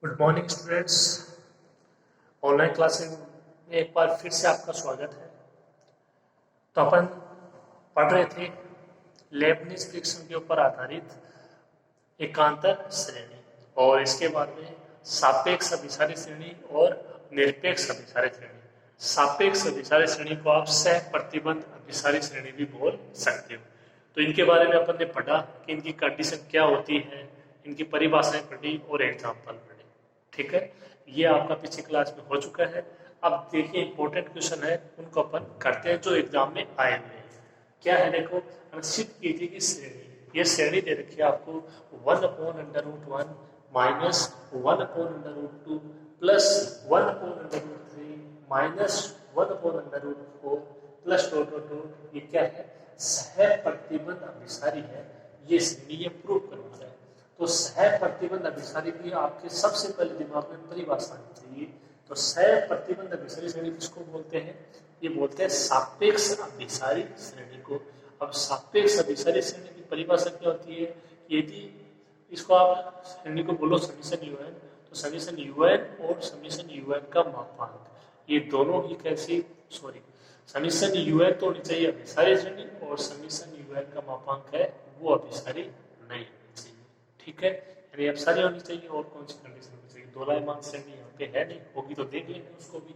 Good morning students. Online classes में एक बार फिर से आपका स्वागत है। तो अपन पढ़ रहे थे लेबनिज फ्रिक्शन के ऊपर आधारित एकांतर श्रेणी और इसके बाद में सापेक्ष अभिसारी श्रेणी और निरपेक्ष अभिसारी श्रेणी। सापेक्ष अभिसारी श्रेणी को आप सह प्रतिबंध अभिसारी श्रेणी भी बोल सकते हो। तो इनके बारे में अपन ने पढ़ा कि इनकी कंडीशन क्या होती है, इनकी परिभाषाएं पढ़ी और एग्जाम्पल पढ़े। ठीक है, ये आपका पिछली क्लास में हो चुका है। अब देखिए इंपॉर्टेंट क्वेश्चन है, उनको अपन करते हैं जो एग्जाम में आए हुए हैं। क्या है देखो, अनिश्चित कीजिए की श्रेणी, ये श्रेणी दे रखी है आपको 1/√1 minus 1/√2 plus 1/√3 minus 1/√4 plus two. ये क्या है, सह प्रतिबंध अभिसारी है। ये श्रेणी ये प्रूव करवा रहा है। तो सह प्रतिबंध अभिसारी की आपके सबसे पहले दिमाग में परिभाषा आनी चाहिए। तो सह प्रतिबंध अभिसारी श्रेणी किसको बोलते हैं? ये बोलते हैं सापेक्ष अभिसारी श्रेणी को। अब सापेक्ष अभिसारी श्रेणी की परिभाषा क्या होती है? यदि इसको आप श्रेणी को बोलो समीशन यूएन, तो समीशन यूएन और समीशन यूएन का मापांक, ये दोनों ही कैसी समीशन यूएन तो होनी चाहिए अभिसारी श्रेणी और समीशन यूएन का मापांक है वो अभिसारी नहीं होनी चाहिए। ठीक है, यानी अभिसारी होनी चाहिए। और कौन सी कंडीशन होनी चाहिए? दोलायमान श्रेणी यहाँ पे है नहीं, होगी तो देख लेंगे उसको भी।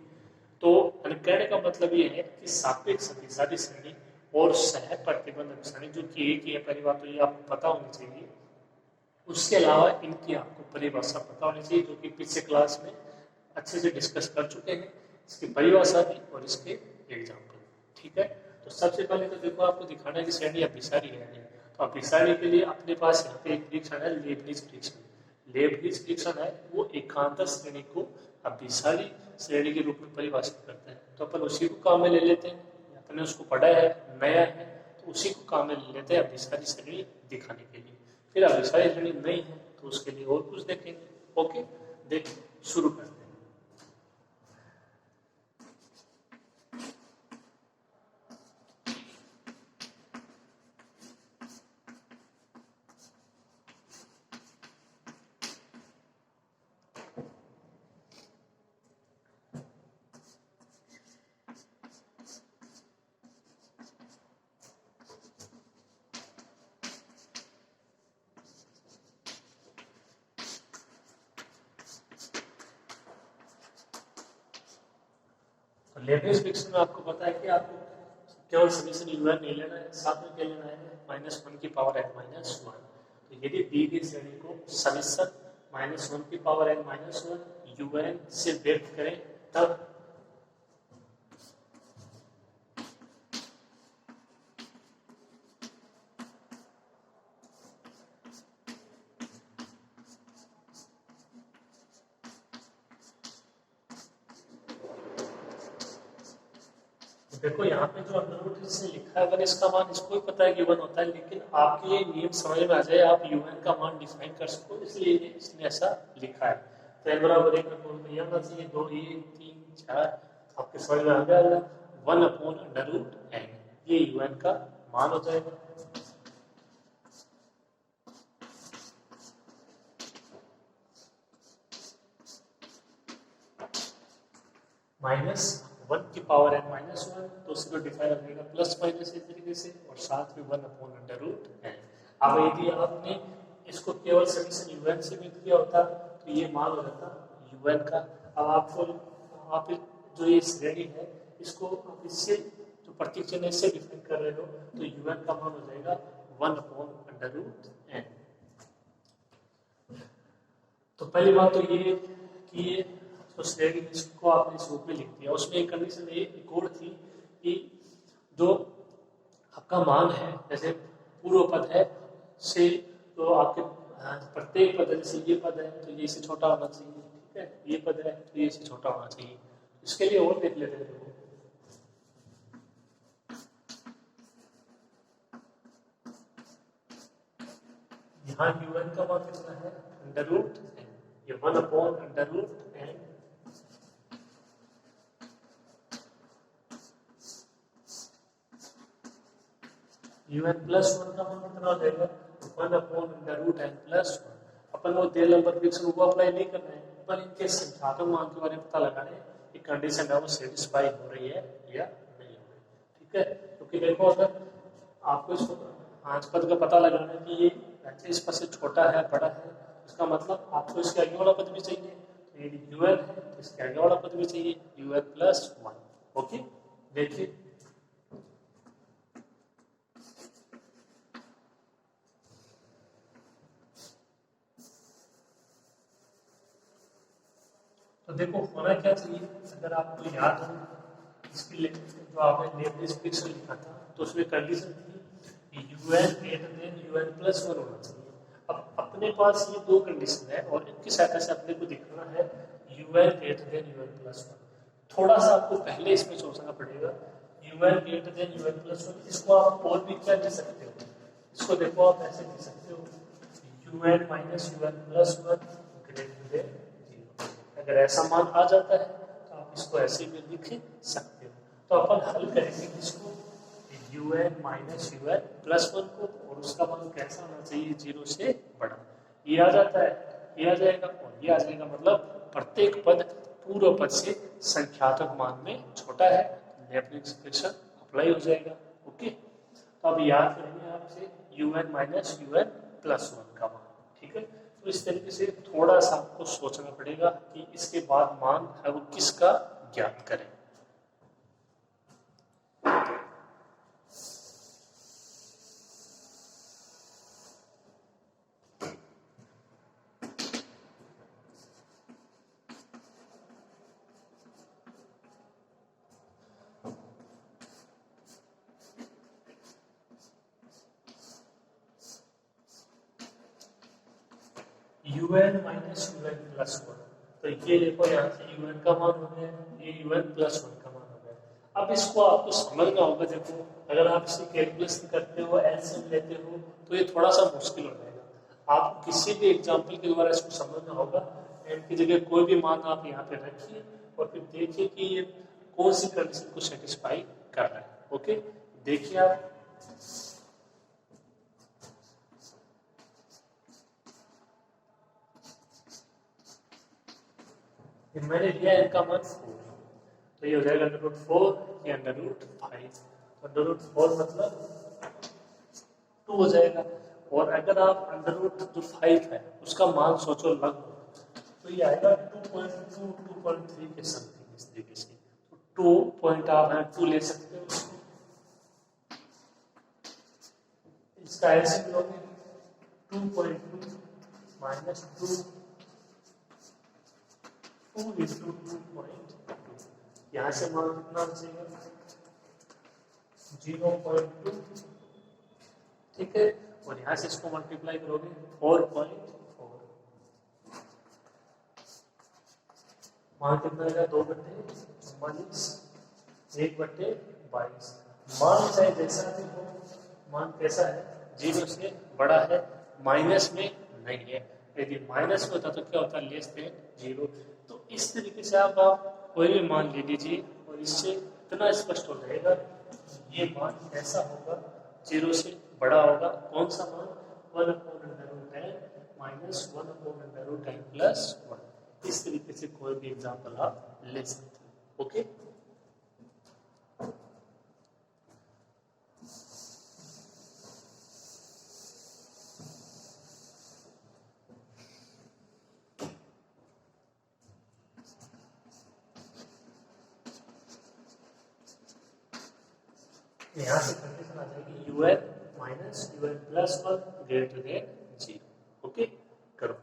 तो कहने का मतलब ये है कि सापेक्ष अभिसारी श्रेणी और सह प्रतिबंध अभिसारी जो कि एक ही है, पहली बात तो ये आपको पता होनी चाहिए। उसके अलावा इनकी आपको परिभाषा पता होनी चाहिए, जो कि पिछले क्लास में अच्छे से डिस्कस कर चुके हैं, इसकी परिभाषा भी और इसके एग्जाम्पल। ठीक है, तो सबसे पहले तो देखो आपको दिखाना है कि श्रेणी अभिसारी है नहीं। तो अभिसारी के लिए अपने पास यहाँ पे एक फ्रिक्शन है, लेबनिज फ्रिक्शन। लेबनिज फ्रिक्शन है वो एकांतर श्रेणी को अभिसारी श्रेणी के रूप में परिभाषित करता है। तो अपन उसी को काम में ले लेते हैं, अपने उसको पढ़ा है, नया है, तो उसी को काम में ले लेते हैं अभिसारी श्रेणी दिखाने के लिए। फिर अभिसारी श्रेणी नहीं है तो उसके लिए और कुछ देखेंगे। ओके, देख शुरू करते हैं। लेबनिज फ्रिक्शन में आपको पता है कि आपको केवल समीशन यूएन नहीं लेना है, साथ में क्या लेना है, -1 की पावर n-1। तो यदि दी गई श्रेणी को समीशन -1 की पावर n-1 यूएन से व्यक्त करें तब देखो यहाँ पे जो अंडर रूट से लिखा है 1, इसका मान इसको भी पता है कि 1 होता है, लेकिन आपके लिए नियम समझ में आ जाए, आप यूएन का मान डिफाइन कर सको, इसलिए इसने ऐसा लिखा है। तो n बराबर 1 में यह आना चाहिए 2, 1, 3, 4, आपके समझ में आ गया 1/√n, ये यूएन का मान हो जाएगा। -1 की पावर n-1, तो उसको डिफाइन हो जाएगा प्लस माइनस इस तरीके से, और साथ में 1/√n। अब यदि आपने इसको केवल समीशन यूएन से व्यक्त किया होता तो ये मान हो जाता यूएन का। अब आपको आप जो ये श्रेणी है इसको आप इससे जो प्रतीक चिन्ह से डिफाइन कर रहे हो, तो यूएन का मान हो जाएगा 1/√n। तो पहली बात तो ये कि ये तो श्रेणी इसको आपने इस रूप में लिख दिया। उसमें एक कंडीशन एक और थी कि जो आपका मान है, जैसे पूर्व पद है से तो आपके प्रत्येक पद, जैसे ये पद है तो ये से छोटा होना चाहिए। ठीक है, ये पद है तो ये से छोटा होना चाहिए। इसके लिए और देख लेते हैं। यहाँ यूएन का मान कितना है, अंडर रूट n, ये 1/√n UN+1 का मान कितना हो जाएगा, 1/√n+1। अब अपन वो देर नंबर प्रिडिक्शन वो अप्लाई नहीं कर रहे हैं, पर इनके संख्यात्मक मान के बारे में पता लगा रहे हैं कि कंडीशन है वो सेटिस्फाई हो रही है या नहीं हो रही। ठीक है, क्योंकि देखो अगर आपको इसको 5 पद का पता लगाना है कि ये इस पद से छोटा है बड़ा है, इसका मतलब आपको इसके आगे वाला पद भी चाहिए। तो यदि यूएन है तो इसके आगे वाला पद भी चाहिए, यूएन प्लस 1। ओके, देखिए तो देखो होना क्या चाहिए, अगर आपको याद हो इसके लिए जो आपने लेबनिज प्रिडिक्शन लिखा था तो उसमें कंडीशन थी UN greater than u n plus 1 होना चाहिए। अब अपने पास ये दो कंडीशन है और इनकी सहायता से अपने को दिखाना है UN greater than u n plus 1। थोड़ा सा आपको पहले इसमें सोचना पड़ेगा, UN greater than u n plus 1 इसको आप और भी क्या लिख सकते हो, इसको देखो आप ऐसे लिख सकते हो UN minus u n plus 1 greater than 0। अगर ऐसा मान आ जाता है तो आप इसको ऐसे भी लिख सकते हो। तो अपन हल करेंगे इसको यूएन माइनस यूएन प्लस 1 को, और उसका मान कैसा होना चाहिए, 0 से बड़ा। ये आ जाता है, ये आ जाएगा और ये आ जाएगा, मतलब प्रत्येक पद पूर्व पद से संख्यात्मक मान में छोटा है, लेबनिज प्रिडिक्शन अप्लाई हो जाएगा। ओके, तो अब याद करेंगे आपसे यूएन माइनस यूएन प्लस 1 का मान। ठीक है, तो इस तरीके से थोड़ा सा आपको सोचना पड़ेगा कि इसके बाद मान है वो किसका ज्ञात करें। यूएन माइनस यूएन प्लस 1, तो ये देखो यहाँ से यूएन का मान हो गया, ये यूएन प्लस 1 का मान हो गया। अब इसको आपको समझना होगा, देखो अगर आप इसे कैलकुलेशन करते हो, एलसीएम लेते हो तो ये थोड़ा सा मुश्किल हो जाएगा। आप किसी भी एग्जाम्पल के द्वारा इसको समझना होगा। एम की जगह कोई भी मान आप यहाँ पे रखिए और फिर देखिए कि ये कौन सी कंडीशन को सेटिस्फाई कर रहा है। ओके, देखिए आप मैंने लिया इनका मान 4, तो ये हो जाएगा √4, ये √5। √4 मतलब 2 हो जाएगा, और अगर आप √5 है उसका मान सोचो लगभग, तो ये आएगा 2.2 2.3 के समथिंग इस तरीके से। तो 2 पॉइंट आप है 2 ले सकते हो, इसका एलसीएम लोगे 2.2 माइनस 2 into 2.2, यहाँ से मान कितना बचेगा 0.2। ठीक है, और यहाँ से इसको मल्टीप्लाई करोगे 4.4, मान कितना आएगा 2/44, 1/22। मान चाहे जैसा भी हो, मान कैसा है, 0 से बड़ा है, माइनस में नहीं है। यदि माइनस में होता तो क्या होता, लेस देन 0। तो इस तरीके से आप कोई भी मान ले लीजिए और इससे इतना स्पष्ट हो जाएगा ये मान कैसा होगा, 0 से बड़ा होगा। कौन सा मान, 1/10 माइनस 1/10 प्लस 1। इस तरीके से कोई भी एग्जाम्पल आप ले सकते हो। ओके, यहाँ से कंडीशन आ जाएगी u n minus u n plus 1 greater than 0। Okay, करो।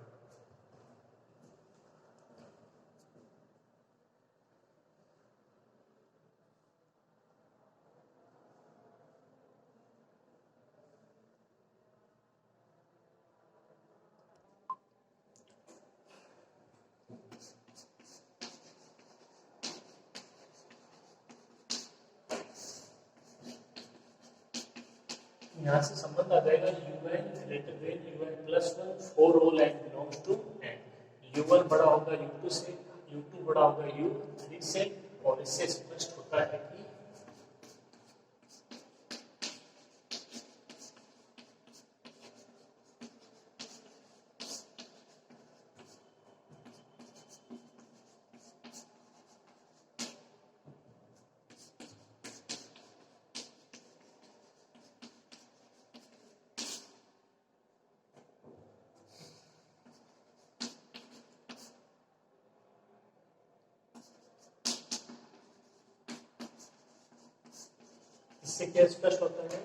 यहाँ से संबंध आ जाएगा u n greater than u n plus 1 for all n belongs to N. u1 बड़ा होगा u2 से, u2 बड़ा होगा u3 से, और इससे स्पष्ट होता है कि इससे क्या स्पष्ट होता है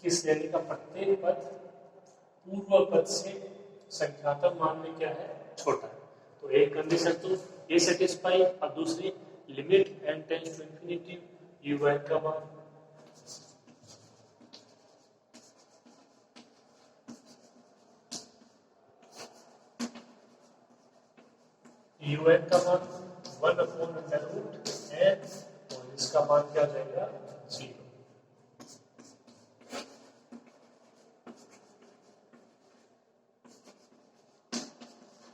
कि श्रेणी का प्रत्येक पद पूर्व पद से संख्यात्मक मान में क्या है, छोटा है। तो एक कंडीशन तो ये सेटिस्फाई, और दूसरी limit n tends to infinity un का मान un का मान 1/√n और इसका मान क्या हो जाएगा 0।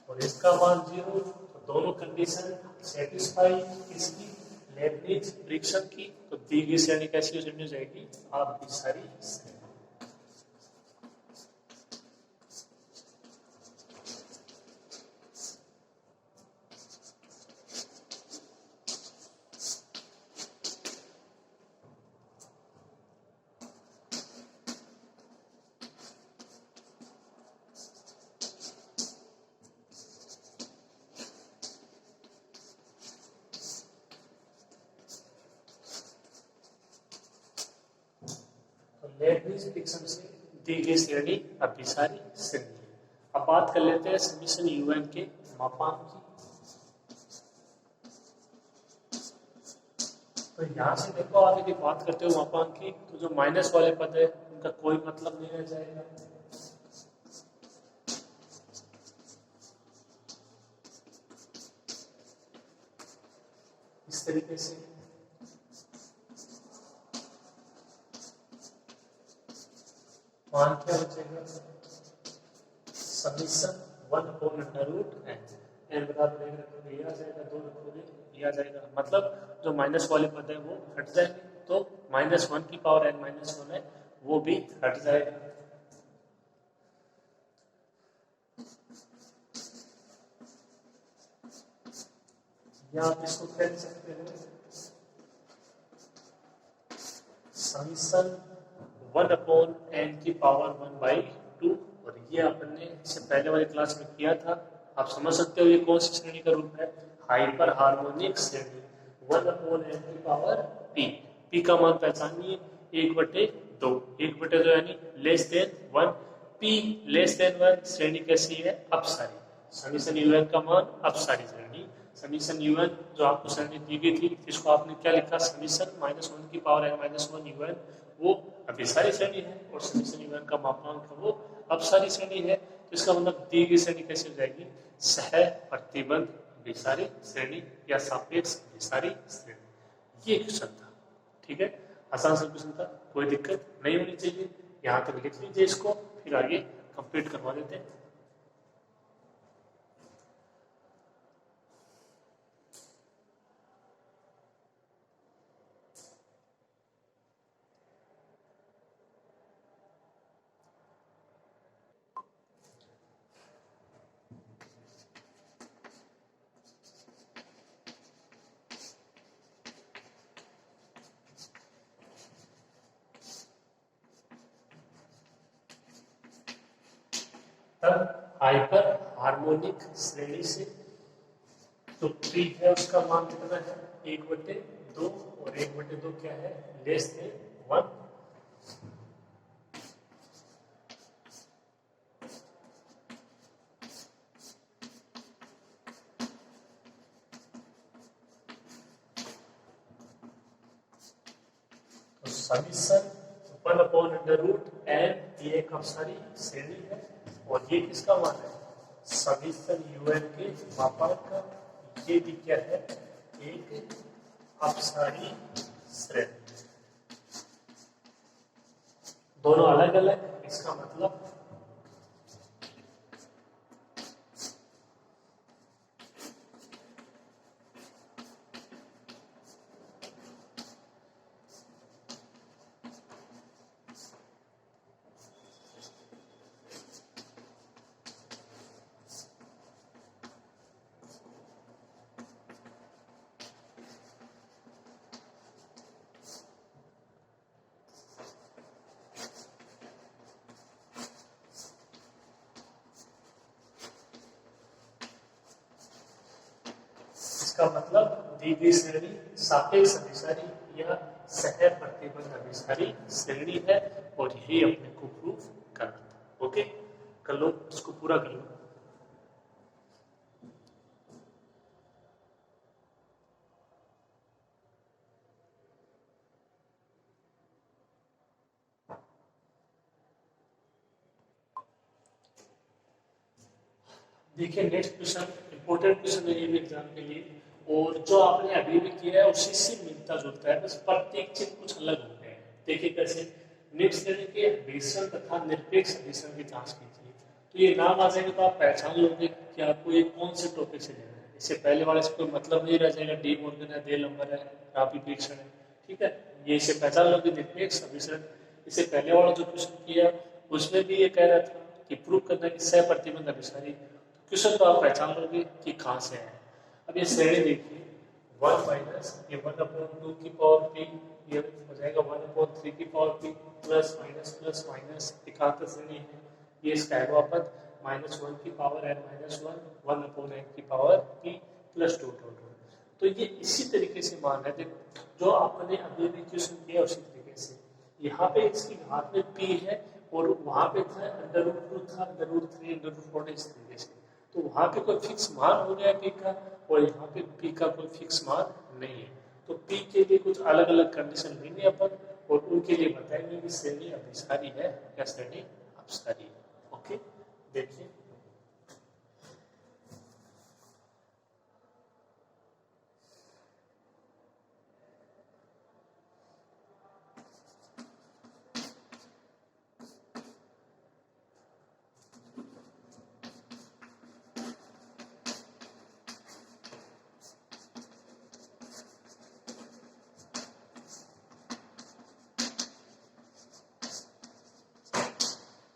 और इसका मान 0, तो दोनों कंडीशन सेटिस्फाई इसकी लेibniz परीक्षण की। तो दी गई श्रेणी कैसी हो जाएगी, आप सारी श्रेणी। लेibniz परीक्षण से दी गई श्रेणी अभिसारी श्रेणी है। अब बात कर लेते हैं समीशन un के मापांक की। तो यहां से देखो, आप यदि बात करते हो मापांक की, तो जो माइनस वाले पद है उनका कोई मतलब नहीं रह जाएगा। इस तरीके से मान क्या बचेगा, समीशन 1/√n, n बराबर 1 रखोगे ये आ जाएगा, 2 रखोगे ये आ जाएगा। मतलब जो माइनस वाले पद है वो हट जाएंगे, तो -1 की पावर n-1 है वो भी हट जाएगा। या आप इसको कह सकते हो समीशन 1/n की पावर 1/2। और ये अपन ने इससे पहले वाली क्लास में किया था। आप समझ सकते हो ये कौन सी श्रेणी का रूप है, हाइपर हार्मोनिक श्रेणी। 1/n की पावर p, p का मान पहचानिए 1/2, 1/2 यानी <1, p <1 श्रेणी कैसी है, अपसारी। समीशन un का मान अपसारी श्रेणी। समीशन un जो आपको श्रेणी दी गई थी, इसको आपने क्या लिखा, समीशन -1 की पावर n-1 un, वो अभिसारी श्रेणी है। और समीशन un का मापांक है वो अपसारी श्रेणी है। तो इसका मतलब दी गई श्रेणी कैसे हो जाएगी, सह प्रतिबंध अभिसारी श्रेणी या सापेक्ष अभिसारी श्रेणी। ये क्वेश्चन था, ठीक है, आसान सा क्वेश्चन था, कोई दिक्कत नहीं होनी चाहिए। यहाँ तक लिख लीजिए इसको, फिर आगे कंप्लीट करवा देते हैं। तब हाइपर हार्मोनिक श्रेणी से तो p है उसका मान कितना है, 1/2, और 1/2 क्या है, <1। तो समीशन 1/√n ये एक अपसारी श्रेणी है। और ये किसका मान है, समीशन un के मापांक का। ये भी क्या है, एक अपसारी श्रेणी। दोनों अलग अलग, इसका मतलब इसका मतलब दी गई श्रेणी सापेक्ष अभिसारी या सह प्रतिबंध अभिसारी श्रेणी है और यही अपने को प्रूफ करना था। ओके, कर लो, इसको पूरा कर लो। देखिए नेक्स्ट क्वेश्चन इंपॉर्टेंट क्वेश्चन है ये भी एग्जाम के लिए, और जो आपने अभी भी किया है उसी से मिलता जुलता है, बस प्रत्येक चीज कुछ अलग हो गया है। देखिए कैसे, निम्न श्रेणी के अभिसरण तथा निरपेक्ष अभिसरण की जांच कीजिए। तो ये नाम आ जाएगा तो आप पहचान लोगे कि आपको ये कौन से टॉपिक से लेना है। इससे पहले वाले से कोई मतलब नहीं रह जाएगा, डी मॉर्गन है, दे नंबर है, रापी परीक्षण है, ठीक है, ये इसे पहचान लोगे निरपेक्ष अभिसरण। इससे पहले वाला जो क्वेश्चन किया उसमें भी ये कह रहा था कि प्रूव करना कि सह प्रतिबंध अभिसारी, क्वेश्चन तो आप पहचान लोगे कि कहाँ से है। अब ये श्रेणी देखिए, 1 माइनस ये 1/2 की पावर पी, ये हो जाएगा 1/3 की पावर पी प्लस माइनस एकांतर श्रेणी है। ये इसका है वापस -1 की पावर n -1 1/n की पावर p प्लस 2 तो ये इसी तरीके से मान है जो आपने अभी भी क्वेश्चन किया उसी तरीके से। यहाँ पे इसकी घात में p है और वहां पे था √2 था √3 √4 इस तरीके से, तो वहां पे कोई फिक्स मान हो गया p का और यहाँ पे p का कोई फिक्स मान नहीं है। तो p के लिए कुछ अलग अलग कंडीशन लेंगे अपन और उनके लिए बताएंगे कि श्रेणी अभिसारी है या श्रेणी अपसारी है। ओके, देखिए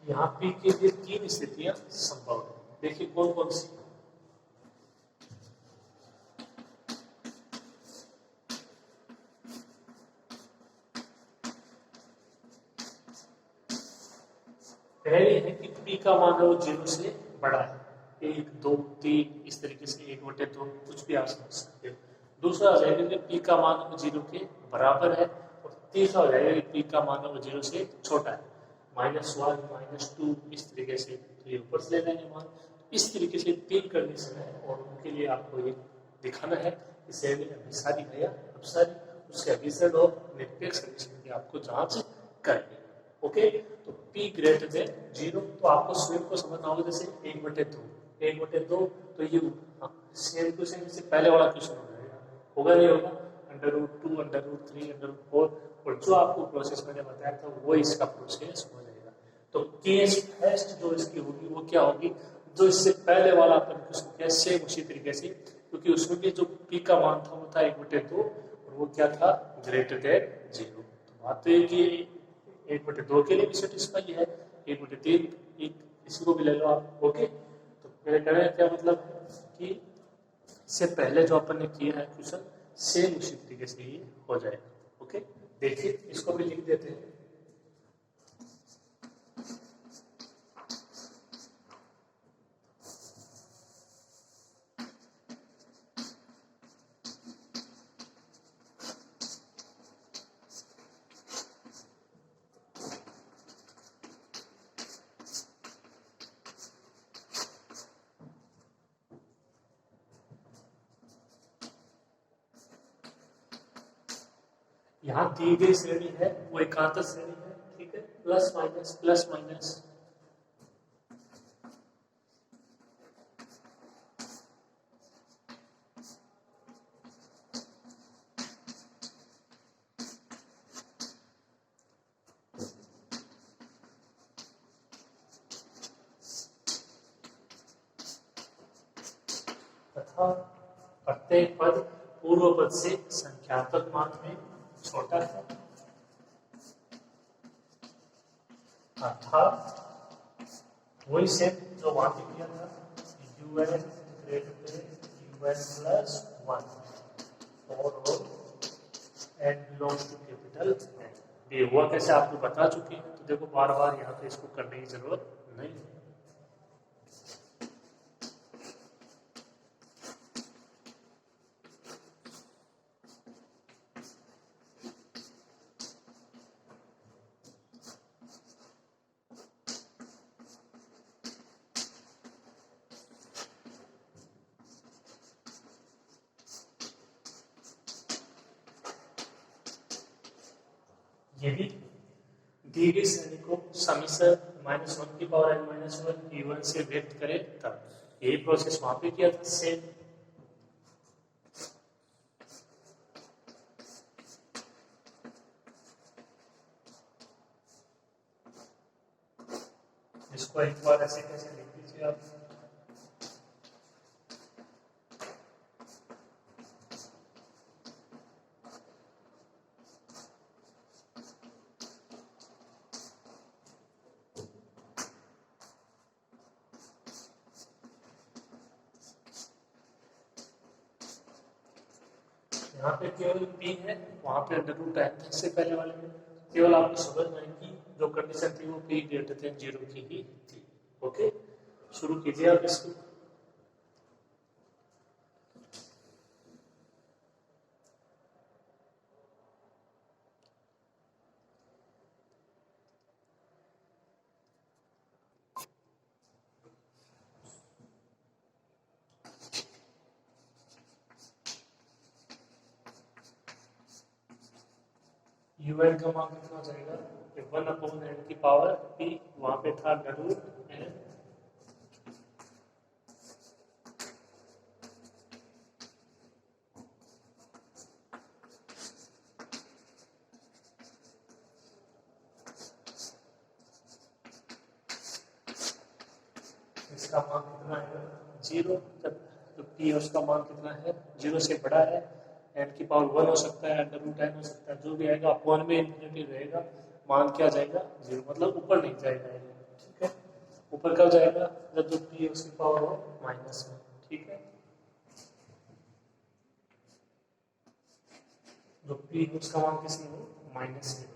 यहाँ P के लिए 3 स्थितियां संभव है। देखिए कौन कौन सी। पहली है कि P का मान है वो 0 से बड़ा है, 1 2 3 इस तरीके से 1/2 कुछ भी आप समझ सकते हो। दूसरा आ जाएगा कि P का मान वो 0 के बराबर है, और तीसरा हो जाएगा कि P का मान वो 0 से छोटा है, -1 -2 इस तरीके से, तो ये ऊपर से ले लेंगे मान। इस तरीके से 3 कंडीशन है और उनके लिए आपको ये दिखाना है कि श्रेणी अभिसारी है या अपसारी, उसके अभिसरण और निरपेक्ष अभिसरण की आपको जांच करनी है। ओके, तो P ग्रेटर देन 0, तो आपको स्वयं को समझना होगा जैसे 1/2 तो ये सेम टू सेम से पहले वाला क्वेश्चन हो जाएगा, होगा नहीं होगा, √2 √3 √4, और जो आपको प्रोसेस मैंने बताया था वो इसका प्रोसेस हो जाएगा। तो केस फर्स्ट जो इसकी होगी वो क्या होगी, जो इससे पहले वाला अपन क्वेश्चन किया सेम उसी तरीके से, क्योंकि उसमें भी जो P का मान था वो था 1/2 और वो क्या था ग्रेटर देन 0। तो बात तो ये कि 1/2 के लिए भी सेटिस्फाई है, 1/3 इसी को भी ले लो आप। ओके, तो मेरे कहने का क्या मतलब कि इससे पहले जो अपन ने किया है क्वेश्चन सेम उसी तरीके से ही हो जाएगा। ओके, देखिए इसको भी लिख देते हैं। यहाँ दी गई श्रेणी है वो एकांतर श्रेणी है, ठीक है, प्लस माइनस तथा प्रत्येक पद पूर्व पद से संख्यात्मक मान में छोटा है, अर्थात वही सेट जो वहां पे किया था UN greater than UN plus 1 और n belongs to capital N। ये हुआ कैसे आपको बता चुके हैं, तो देखो बार बार यहाँ पे इसको करने की जरूरत नहीं है। यदि दी गई श्रेणी को समीशन -1 की पावर n-1 e1 से व्यक्त करे तब यही प्रोसेस वहां पे किया था सेम। इसको एक बार ऐसे कैसे लिख दीजिए आप। यहाँ पे केवल p है, वहां पे √n था इससे पहले वाले में। केवल आपको समझ में आएगी जो कंडीशन थी वो p ग्रेटर देन 0 की ही थी। ओके, शुरू कीजिए आप इसको। un का मान कितना हो जाएगा? 1/n की पावर p, वहां पे था √n। इसका मान कितना है? 0। जब p है उसका मान कितना है? 0 से बड़ा है। n की पावर 1 हो सकता है, √n हो सकता है, जो भी आएगा अपॉन में इंफिनिटी रहेगा। मान क्या जाएगा? 0, मतलब ऊपर नहीं जाएगा। ठीक है, ऊपर कब जाएगा? जब जो p है उसकी पावर हो -1। ठीक है, जो p है उसका मान किसमें हो? -0।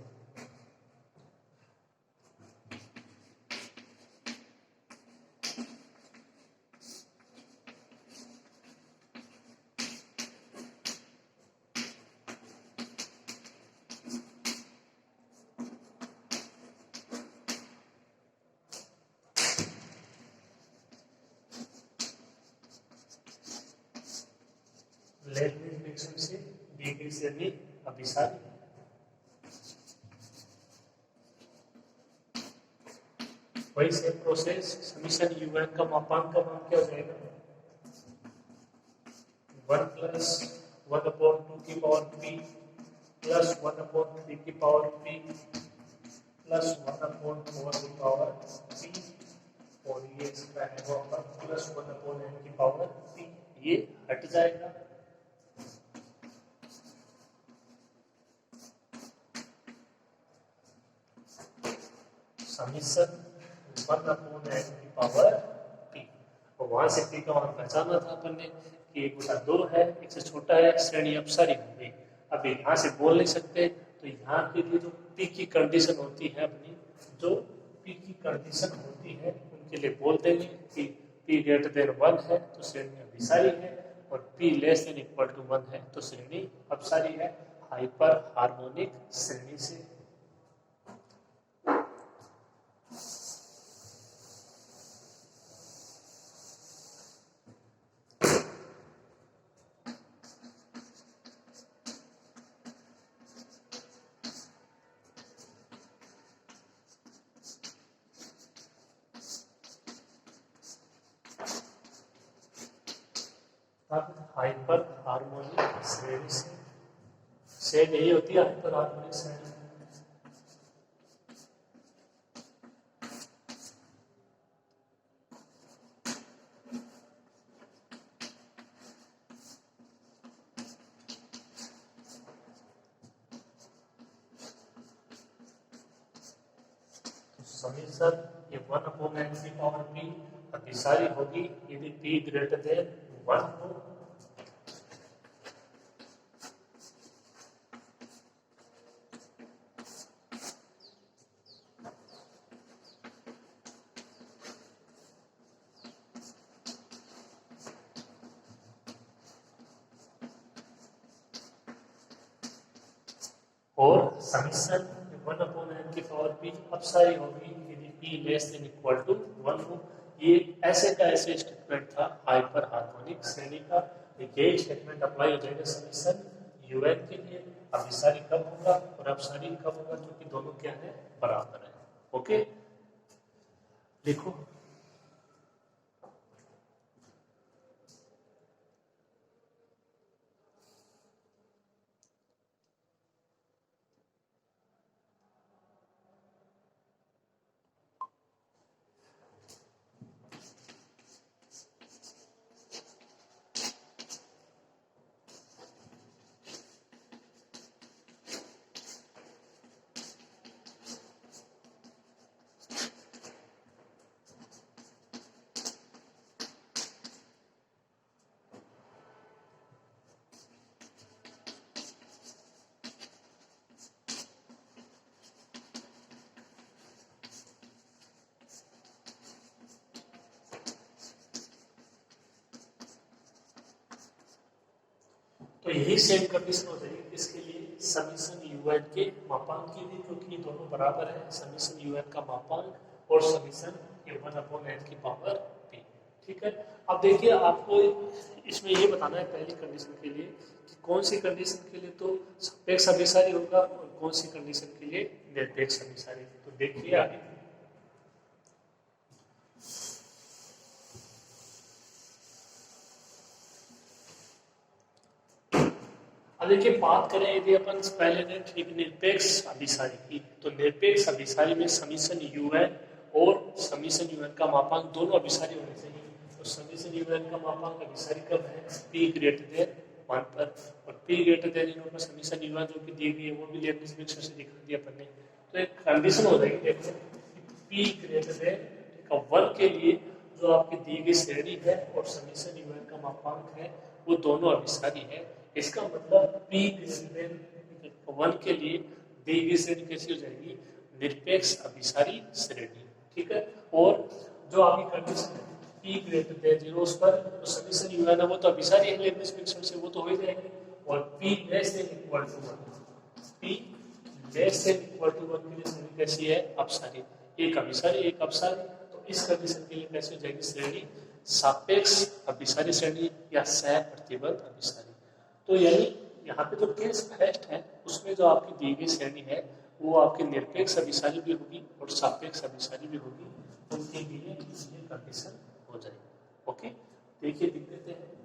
लेबनिज़ फ्रिक्शन से दी गई श्रेणी अभिसारी। वही सेम प्रोसेस, समीशन un का मापांक का मान क्या हो जाएगा? 1 + 1/2 की पावर p प्लस 1/3 की पावर p प्लस 1/4 की पावर p, और ये इसका है वो आपका प्लस 1/n की पावर p। ये हट जाएगा। समीशन 1/n की पावर p, और वहां से p का मान पहचाना था अपन ने कि 1/2 है, एक से छोटा है, श्रेणी अपसारी हो गई। अब यहाँ से बोल नहीं सकते, तो यहाँ के लिए जो p की कंडीशन होती है अपनी, जो p की कंडीशन होती है उनके लिए बोल देंगे कि p ग्रेटर देन 1 है तो श्रेणी अभिसारी है, और p less than equal to 1 है तो श्रेणी अपसारी है, हाइपर हार्मोनिक श्रेणी से। हाइपर हार्मोनिक श्रेणी से यही होती है हाइपर हार्मोनिक श्रेणी। समीशन ये 1/n की पावर p अभिसारी होगी यदि p ग्रेटर देन 1 हो। और समीशन 1/n की पावर p अपसारी होगी यदि p less than equal to 1 हो। ये ऐसे का ऐसे स्टेटमेंट था हाइपर हार्मोनिक श्रेणी का। यही स्टेटमेंट अप्लाई हो जाएगा समीशन UN के लिए अभिसारी कब होगा और अपसारी कब होगा, क्योंकि दोनों क्या है, बराबर है। ओके, देखो तो यही सेम कंडीशन हो जाएगी किसके लिए, समीशन UN के मापांक के लिए, क्योंकि ये दोनों बराबर है, समीशन UN का मापांक और समीशन A1/n की पावर p। ठीक है, अब देखिए आपको इसमें ये बताना है पहली कंडीशन के लिए कि कौन सी कंडीशन के लिए तो सापेक्ष अभिसारी होगा और कौन सी कंडीशन के लिए निरपेक्ष अभिसारी। तो देखिए आगे, अब देखिए बात करें यदि अपन पहले ने ठीक निरपेक्ष अभिसारी की, तो निरपेक्ष अभिसारी में समीशन UN और समीशन UN का मापांक दोनों अभिसारी होने चाहिए। तो समीशन UN का मापांक अभिसारी कब है, p greater than 1 पर, और p greater than इन पर समीशन UN जो कि दी गई है वो भी लेबनिज़ फ्रिक्शन से दिखा दिया अपन ने। तो एक कंडीशन हो जाएगी, देखो p greater than 1 के लिए जो आपकी दी गई श्रेणी है और समीशन UN का मापांक है वो दोनों अभिसारी है। इसका मतलब p greater than 1 के लिए दी गई श्रेणी कैसी हो जाएगी, निरपेक्ष अभिसारी श्रेणी। ठीक है, और जो आपकी कंडीशन है p greater than 0 उस पर तो समीशन UN है वो तो अभिसारी है लेबनिज़ फ्रिक्शन से, वो तो हो ही जाएगी, और p less than equal to 1, p less than equal to 1 के लिए श्रेणी कैसी है, अपसारी, एक अभिसारी एक अपसारी। तो इस कंडीशन के लिए कैसे हो जाएगी श्रेणी, सापेक्ष अभिसारी श्रेणी या सह प्रतिबद्ध अभिसारी। तो यानी यहाँ पे जो केस फर्स्ट है उसमें जो आपकी दी गई श्रेणी है वो आपकी निरपेक्ष अभिसारी भी होगी और सापेक्ष अभिसारी भी होगी, उनके लिए ये कंडीशन हो जाएगी। ओके, देखिए लिख देते हैं,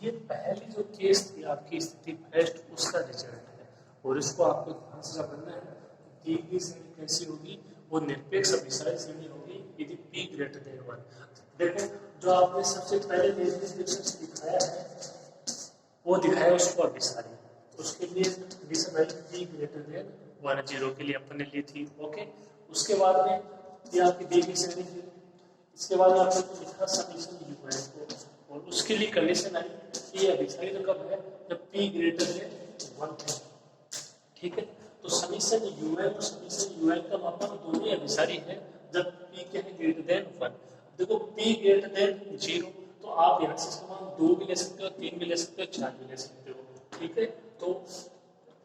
ये पहली जो केस थी आपकी स्थिति फर्स्ट उसका रिजल्ट है, और इसको आपको ध्यान से समझना है। दी गई श्रेणी कैसी होगी, वो निरपेक्ष अभिसारी श्रेणी होगी यदि p greater than 1। देखो जो आपने सबसे पहले लेबनिज़ फ्रिक्शन से दिखाया है वो दिखाया उसको अभिसारी, उसके लिए कंडीशन आई p greater than 1 0 के लिए अपन ने ली थी। ओके, उसके बाद में ये आपकी दी गई श्रेणी थी, इसके बाद आपने लिखा समीशन UN को, और उसके लिए कंडीशन आई कि ये अभिसारी तो कब है, जब p greater than 1 है। ठीक है, तो समीशन UN और समीशन UN का मापांक दोनों ही अभिसारी है जब p क्या है greater than 1। देखो p greater than 0 तो आप यहाँ से समान 2 भी ले सकते हो, 3 भी ले सकते हो, 4 भी ले सकते हो। ठीक है, तो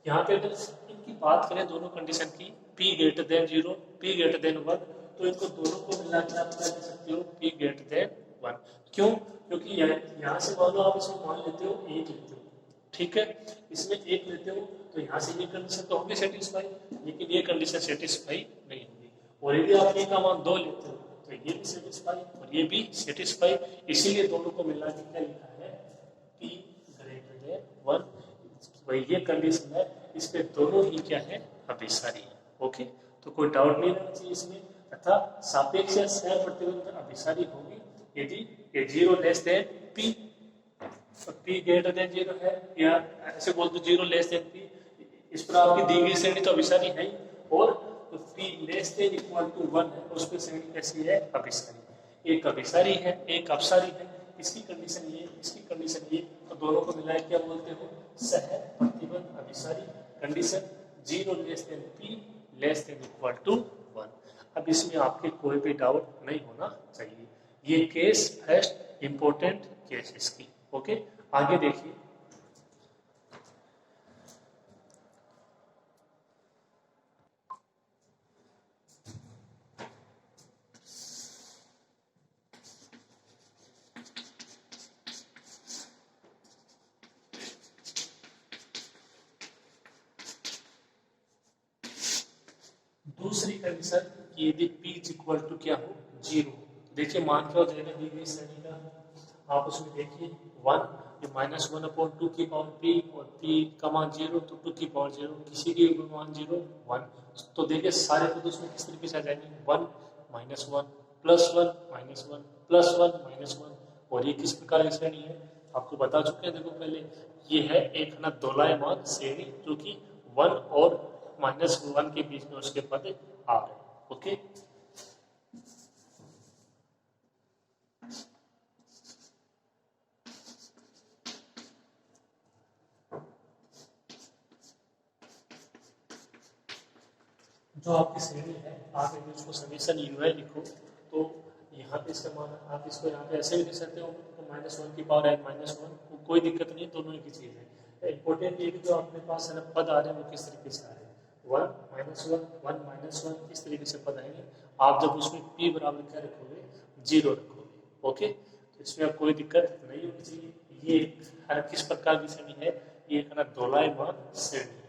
यहाँ पे अगर इनकी बात करें दोनों कंडीशन की, p greater than 0 p greater than 1, तो इनको दोनों को मिला के आप क्या ले सकते हो, p greater than 1। क्यों, क्योंकि यहाँ से मान लो आप इसमें मान लेते हो एक लेते हो, ठीक है, इसमें एक लेते हो तो यहाँ से ये कंडीशन तो होगी सेटिस्फाई, लेकिन ये कंडीशन सेटिस्फाई नहीं होगी। और यदि आप ए का मान 2 लेते हो तो ये भी सेटिस्फाई और ये भी सेटिस्फाई, इसीलिए दोनों को मिला के क्या लिखा है, p ग्रेटर देन 1। भाई ये कंडीशन है, इस पे दोनों ही क्या है, अभिसारी है। ओके, तो कोई डाउट नहीं रहना चाहिए इसमें। तथा सापेक्ष या सह प्रतिबंध अभिसारी होगी यदि ये 0 less than p, p greater than 0 है, या ऐसे बोल दो 0 लेस देन p, इस पर आपकी दी गई श्रेणी तो अभिसारी है ही, और तो p less than equal to 1 है, उस पर श्रेणी कैसी है, अभिसारी। एक अभिसारी है, एक अपसारी है, इसकी कंडीशन ये, इसकी कंडीशन ये, तो दोनों को मिलाए क्या बोलते हो, सह प्रतिबंध अभिसारी। Condition 0 less than p less than equal to 1। अब इसमें आपके कोई भी डाउट नहीं होना चाहिए। ये केस फर्स्ट इंपॉर्टेंट केस इसकी। ओके, आगे देखिए। दूसरी कंडीशन कि यदि p इज इक्वल टू क्या हो, 0। देखिए मान क्या हो जाएगा दी गई श्रेणी का, आप उसमें देखिए 1, ये -1/2 की पावर p, और p का मान 0 तो 2 की पावर 0, किसी के मान 0 1। तो देखिए सारे पद उसमें किस तरीके से आ जाएंगे, 1 -1 +1 -1 +1 -1। और ये किस प्रकार की श्रेणी है, आपको बता चुके हैं। देखो पहले ये है एक ना दोलायमान श्रेणी, जो कि 1 और -1 के बीच में उसके पद आ रहे हैं। ओके, जो आपकी श्रेणी है, आप यदि उसको समीशन यूआई लिखो तो यहाँ पे इसका मान, आप इसको यहाँ पे ऐसे भी लिख सकते हो, तो -1 की पावर n-1, कोई दिक्कत नहीं, दोनों एक ही चीज़ है। इंपॉर्टेंट ये कि जो अपने पास है ना पद आ रहे हैं वो किस तरीके से आ रहे हैं, 1 -1 इस तरीके से पद आएंगे। आप जब उसमें p बराबर क्या रखोगे, 0 रखोगे। ओके, तो इसमें अब कोई दिक्कत नहीं होनी चाहिए। ये हर किस प्रकार की श्रेणी है, ये एक ना दोलायमान श्रेणी है।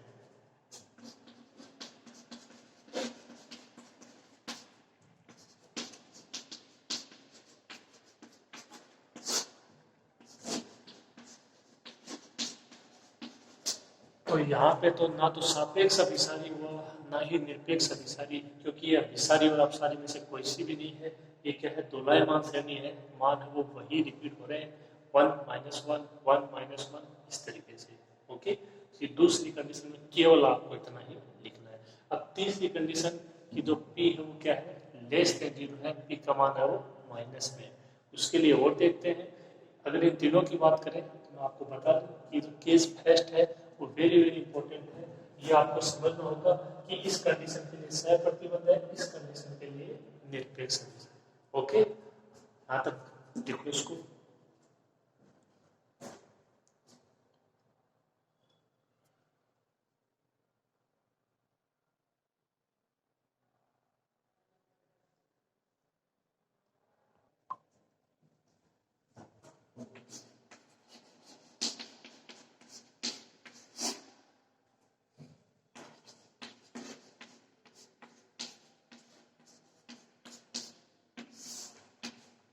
तो यहाँ पे तो ना तो सापेक्ष अभिसारी हुआ, ना ही निरपेक्ष अभिसारी, क्योंकि ये अभिसारी और अपसारी में से कोई सी भी नहीं है। ये क्या है, दोलायमान श्रेणी है, मान है वो वही रिपीट हो रहे हैं, 1 -1 1 -1 इस तरीके से। ओके, ये दूसरी कंडीशन में केवल आपको इतना ही लिखना है। अब तीसरी कंडीशन की जो p है वो क्या है, लेस देन 0 है, p का मान है वो माइनस में। उसके लिए और देखते हैं। अगर इन तीनों की बात करें तो मैं आपको बता दूं कि जो केस फर्स्ट है वो वेरी वेरी इंपॉर्टेंट है। ये आपको समझना होगा कि इस कंडीशन के लिए सह प्रतिबंध है, इस कंडीशन के लिए निरपेक्ष है। ओके, यहाँ तक देखो इसको।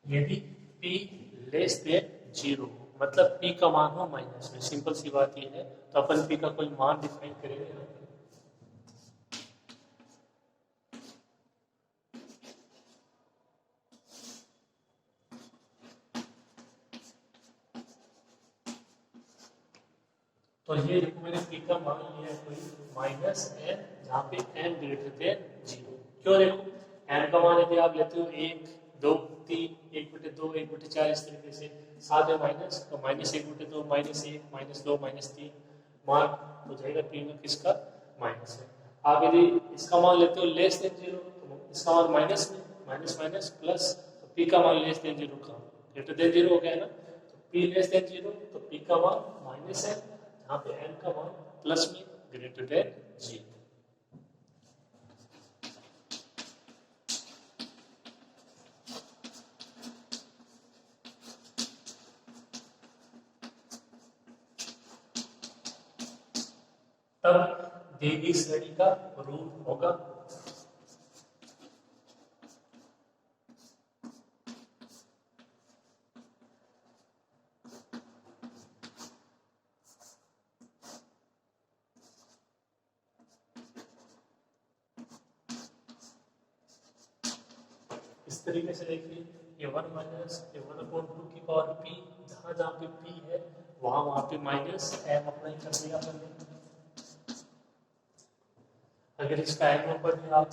यदि p लेस देन 0, मतलब p का मान हो माइनस में, सिंपल सी बात ये है। तो अपन p का कोई मान डिफाइन करेंगे। तो ये देखो मैंने p का मान लिया है कोई -n, जहाँ पे n ग्रेटर देन 0। क्यों, देखो n का मान यदि आप लेते हो 1 2 3 1/2 1/4 इस तरीके से, साथ में माइनस, तो -1/2 -1 -2 -3 मान हो जाएगा p में किसका, माइनस है। आप यदि इसका मान लेते हो लेस देन 0, तो इसका मान माइनस में, माइनस माइनस प्लस, तो p का मान लेस देन 0 का ग्रेटर देन 0 हो गया ना, तो p लेस देन 0 तो p का मान माइनस है, यहाँ पे n का मान प्लस में ग्रेटर देन 0। तब दी गई श्रेणी का रूट होगा। इस तरीके से देखिए, ये 1 माइनस ये 1/2 की पावर p, जहाँ जहाँ पे p है वहाँ पे माइनस m अप्लाई कर दिया अपन ने। अगर इसका m ऊपर भी आप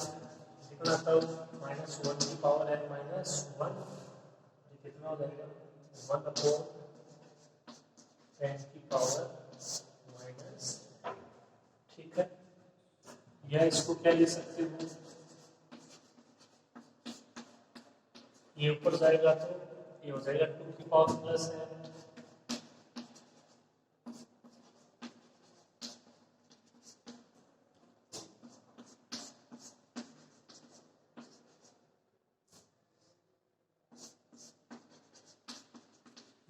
लिखना तब -1 की पावर n -1, ये कितना हो जाएगा 1/n की पावर माइनस, ठीक है। या इसको क्या ले सकते हो, ये ऊपर जाएगा तो ये हो जाएगा 2 की पावर प्लस है,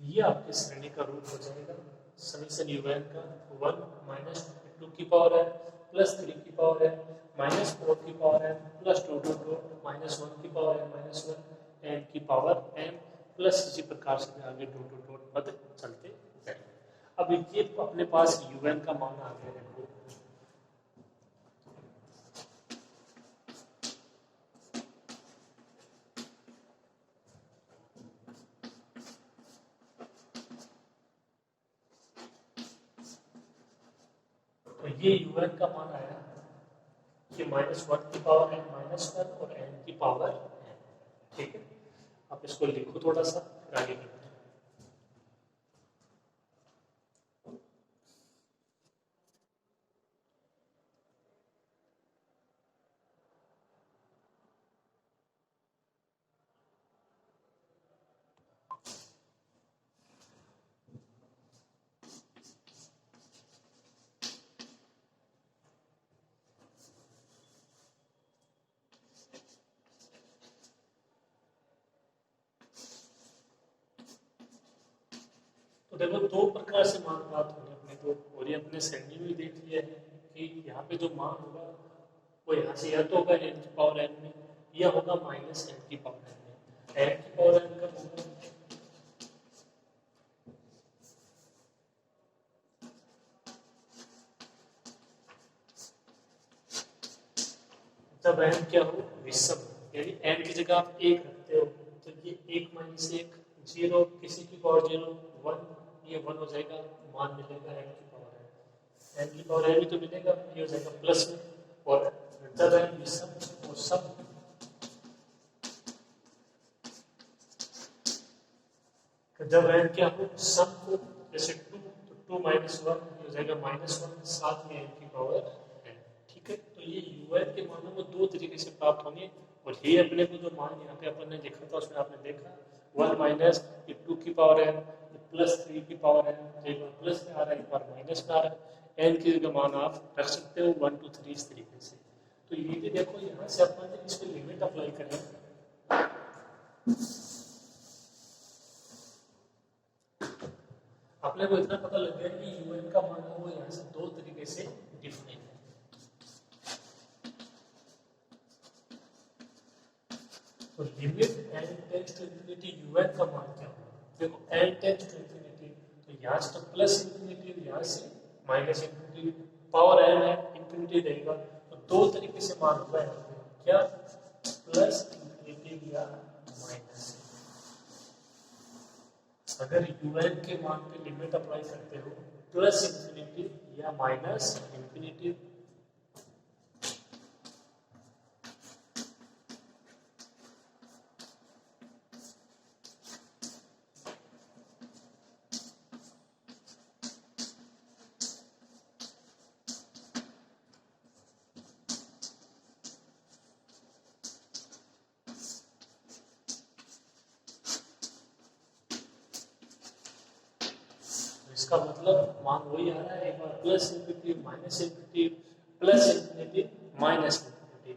ये आपके श्रेणी का रूट हो जाएगा। समीकरण un का 1 माइनस 2 की पावर है प्लस 3 की पावर है माइनस 4 की पावर है प्लस 2 माइनस 1 की पावर है माइनस 1 n की पावर m प्लस इसी प्रकार से आगे डॉट पद चलते जाएंगे। अब ये अपने पास un का मान आ गया। देखो तो ये un का मान आया कि -1 की पावर n -1 और n की पावर n, ठीक है। आप इसको लिखो थोड़ा सा, फिर आगे बढ़ते हैं। तो देखो दो प्रकार से मान प्राप्त होंगे अपने को, और ये अपने श्रेणी में देख लिया है कि यहाँ पे जो मान होगा वो यहाँ से या तो होगा n की पावर n में, या होगा माइनस n की पावर n में। n की पावर n का होगा जब n क्या हो विषम, यानी n की जगह आप 1 रखते हो तो ये 1 माइनस 1 0, किसी की पावर 0 1, ये 1 हो जाएगा, मान मिलेगा n की पावर n की पावर n भी तो मिलेगा, ये हो जाएगा प्लस में। और जब n विषम और सम, जब n क्या हो सम को, जैसे 2 तो 2 माइनस 1 ये हो जाएगा -1, साथ में n की पावर n, ठीक है। तो ये un के मानों को दो तरीके से प्राप्त होंगे, और ये अपने को जो मान यहाँ पे अपन ने लिखा था उसमें आपने देखा 1 माइनस 2 की पावर n प्लस 3 की पावर n, एक बार प्लस में आ रहा है एक बार माइनस में आ रहा है। n की जगह मान आप रख सकते हो 1 2 3 इस तरीके से। तो ये भी देखो यहाँ से अपन ने इसमें लिमिट अप्लाई करें, अपने को इतना पता लग गया कि un का मान वो यहाँ से दो तरीके से डिफाइन है। तो limit n tends to infinity un का मान क्या होगा, देखो n टेंड्स टू इंफिनिटी तो यहाँ से तो प्लस इंफिनिटी, यहाँ से माइनस इंफिनिटी, पावर n है इंफिनिटी रहेगा, तो दो तरीके से मान होगा यहाँ पे, क्या प्लस इंफिनिटी या माइनस। अगर un के मान पे लिमिट अप्लाई करते हो प्लस इंफिनिटी या माइनस इंफिनिटी, इसका मतलब मान वही आ रहा है, एक बार plus infinity minus infinity plus infinity minus infinity,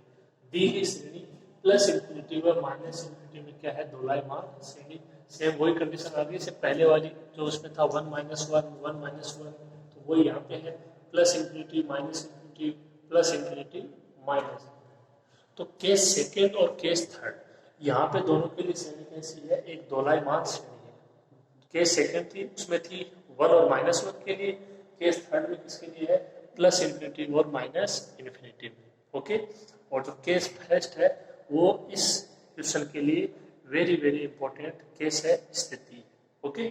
दी गई श्रेणी प्लस इंफिनिटी व माइनस इंफिनिटी में क्या है दोलायमान श्रेणी। सेम वही कंडीशन आ गई से पहले वाली जो उसमें था 1 माइनस 1 1 माइनस 1, तो वही यहाँ पे है plus infinity minus infinity plus infinity minus. तो केस सेकेंड और केस थर्ड यहाँ पे दोनों के लिए श्रेणी कैसी है, एक दोलायमान श्रेणी है। केस सेकेंड थी उसमें थी 1 और -1 के लिए, केस थर्ड में किसके लिए है, प्लस इंफिनिटी और माइनस इंफिनिटी में। ओके, और जो केस फर्स्ट है वो इस क्वेश्चन के लिए वेरी वेरी इंपॉर्टेंट केस है, स्थिति। ओके,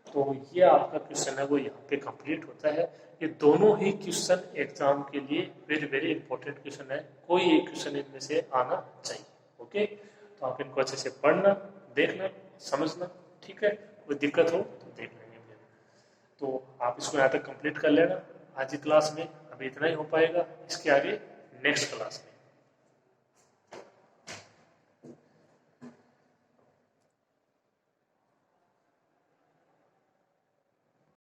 तो ये आपका क्वेश्चन है वो यहाँ पे कंप्लीट होता है। ये दोनों ही क्वेश्चन एग्जाम के लिए वेरी वेरी इंपॉर्टेंट क्वेश्चन है, कोई एक क्वेश्चन इनमें से आना चाहिए। ओके, तो आप इनको अच्छे से पढ़ना, देखना, समझना, ठीक है। कोई दिक्कत हो तो देख लेंगे फिर। तो आप इसको यहाँ तक कंप्लीट कर लेना आज की क्लास में। अभी इतना ही हो पाएगा, इसके आगे नेक्स्ट क्लास में।